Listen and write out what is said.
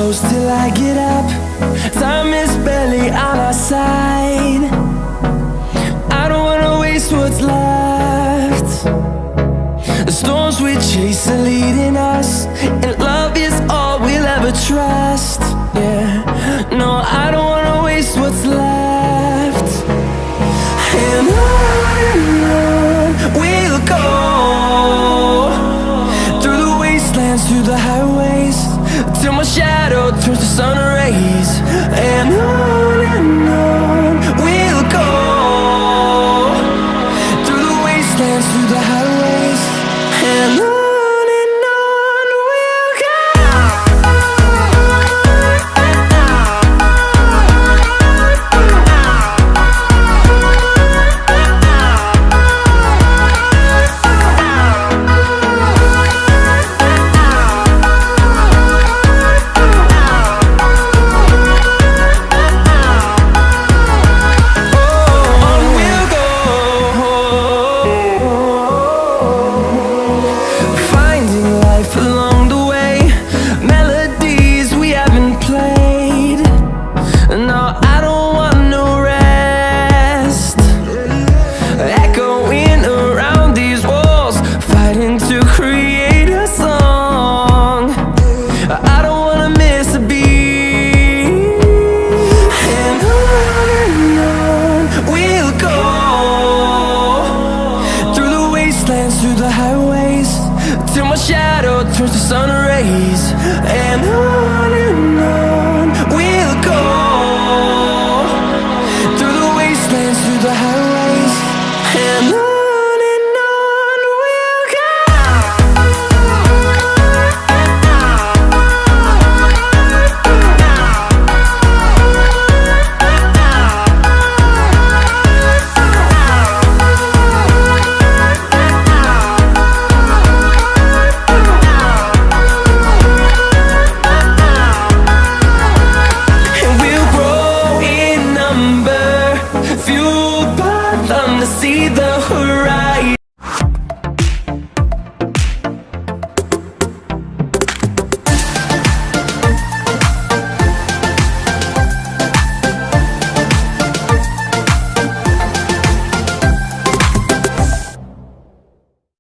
close till I get up. Time is barely on our side. I don't wanna waste what's left. The storms we chase are leading us, and love is all we'll ever trust. Yeah, no, I don't wanna waste what's left. And on we'll go, through the wastelands, through the highways, till my shadow turns to sun rays. And on we'll go, through the wastelands, through the highways, and on. Through the highways, till my shadow turns to sun rays. And on we'll go, through the wastelands, through the highways, and on. See the